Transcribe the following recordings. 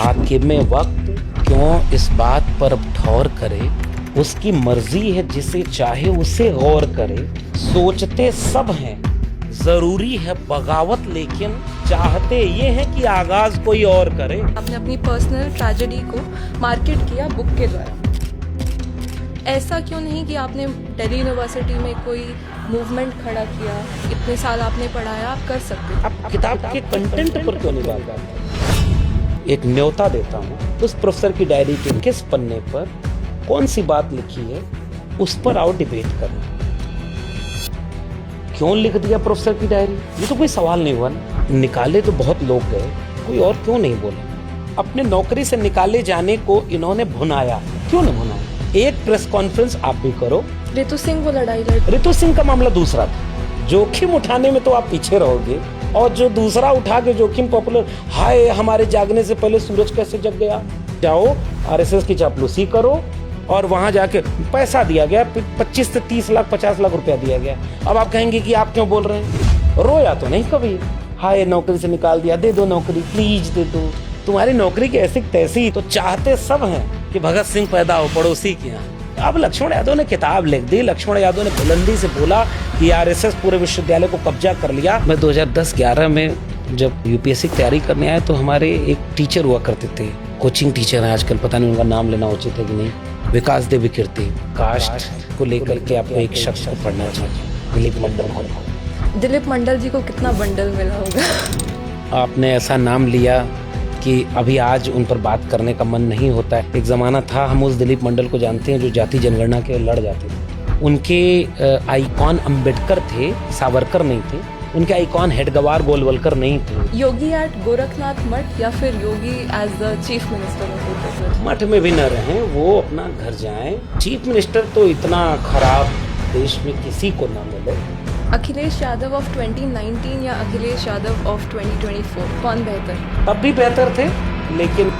हाकिम वक्त क्यों इस बात पर अब ठौर करे, उसकी मर्जी है जिसे चाहे उसे गौर करे। सोचते सब हैं जरूरी है बगावत, लेकिन चाहते ये हैं कि आगाज कोई और करे। आपने अपनी पर्सनल ट्रेजेडी को मार्केट किया बुक के द्वारा। ऐसा क्यों नहीं कि आपने दिल्ली यूनिवर्सिटी में कोई मूवमेंट खड़ा किया, इतने साल आपने पढ़ाया, आप कर सकते। आप किताब के कंटेंट पर क्यों नहीं बात करते? एक न्योता देता हूँ, उस प्रोफेसर की डायरी के किस पन्ने पर कौन सी बात लिखी है उस पर आओ डिबेट करें। क्यों लिख दिया प्रोफेसर की डायरी, ये तो कोई सवाल नहीं हुआ ना। निकाले तो बहुत लोग गए, कोई और क्यों नहीं बोले? अपने नौकरी से निकाले जाने को इन्होंने भुनाया, क्यों नहीं भुनाया? एक प्रेस कॉन्फ्रेंस आप भी करो। रितु सिंह वो लड़ाई लड़, रितु सिंह का मामला दूसरा था। जोखिम उठाने में तो आप पीछे रहोगे, और जो दूसरा उठा के जोखिम पॉपुलर, हाय हमारे जागने से पहले सूरज कैसे जग गया। जाओ आरएसएस की चापलूसी करो, और वहां जाके पैसा दिया गया, 25 से 30 लाख 50 लाख रुपया दिया गया। अब आप कहेंगे कि आप क्यों बोल रहे हैं? रोया तो नहीं कभी, हाय नौकरी से निकाल दिया, दे दो नौकरी प्लीज दे दो। तुम्हारी नौकरी की ऐसी तैसी, तो चाहते सब हैं कि भगत सिंह पैदा हो पड़ोसी के यहाँ। अब लक्ष्मण यादव ने किताब लिख दी, लक्ष्मण यादव ने बुलंदी से बोला कि आरएसएस पूरे विश्वविद्यालय को कब्जा कर लिया। मैं 2010-11 में जब यूपीएससी की तैयारी करने आया तो हमारे एक टीचर हुआ करते थे, कोचिंग टीचर है आजकल, पता नहीं उनका नाम लेना उचित है कि नहीं, विकास देवी कीर्ति। कास्ट को लेकर के आपको एक शख्स को पढ़ना चाहिए, दिलीप मंडल। दिलीप मंडल जी को कितना बंडल मिला होगा। आपने ऐसा नाम लिया कि अभी आज उन पर बात करने का मन नहीं होता है। एक ज़माना था, हम उस दिलीप मंडल को जानते हैं जो जाति जनगणना के लड़ जाते थे। उनके आइकॉन अंबेडकर थे, सावरकर नहीं थे। उनके आइकॉन हेडगवार गोलवलकर नहीं थे। योगी एट गोरखनाथ मठ या फिर Yogi as the chief minister of Uttar. मठ में भी न रहें, वो अपना घर जाएं। चीफ मिनिस्टर तो इतना खराब देश में किसी को ना मिले। अखिलेश यादव ऑफ 2019 या अखिलेश यादव ऑफ 2024, कौन बेहतर? तब भी बेहतर थे, लेकिन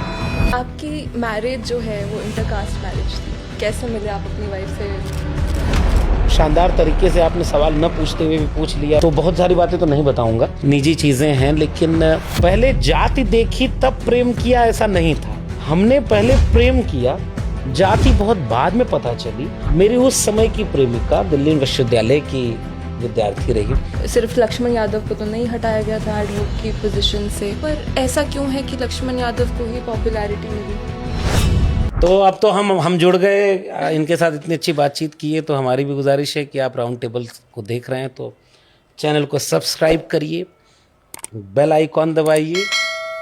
आपकी मैरिज जो है वो इंटरकास्ट मैरिज थी, कैसे मिले आप अपनी वाइफ से? शानदार तरीके से आपने सवाल न पूछते हुए भी पूछ लिया, तो बहुत सारी बातें तो नहीं बताऊंगा, निजी चीजें हैं। लेकिन पहले जाति देखी तब प्रेम किया, ऐसा नहीं था। हमने पहले प्रेम किया, जाति बहुत बाद में पता चली। मेरी उस समय की प्रेमिका दिल्ली विश्वविद्यालय की विद्यार्थी रही। सिर्फ लक्ष्मण यादव को तो नहीं हटाया गया था एडवोकेट की पोजीशन से, पर ऐसा क्यों है कि लक्ष्मण यादव को ही पॉपुलैरिटी मिली? तो अब तो हम जुड़ गए, इनके साथ इतनी अच्छी बातचीत की है, तो हमारी भी गुजारिश है कि आप राउंड टेबल को देख रहे हैं तो चैनल को सब्सक्राइब करिए, बेल आइकॉन दबाइए,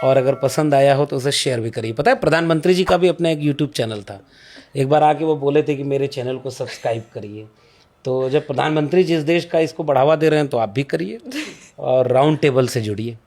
और अगर पसंद आया हो तो उसे शेयर भी करिए। पता है प्रधानमंत्री जी का भी अपना एक यूट्यूब चैनल था, एक बार आके वो बोले थे कि मेरे चैनल को सब्सक्राइब करिए। तो जब प्रधानमंत्री जिस देश का इसको बढ़ावा दे रहे हैं तो आप भी करिए और राउंड टेबल से जुड़िए।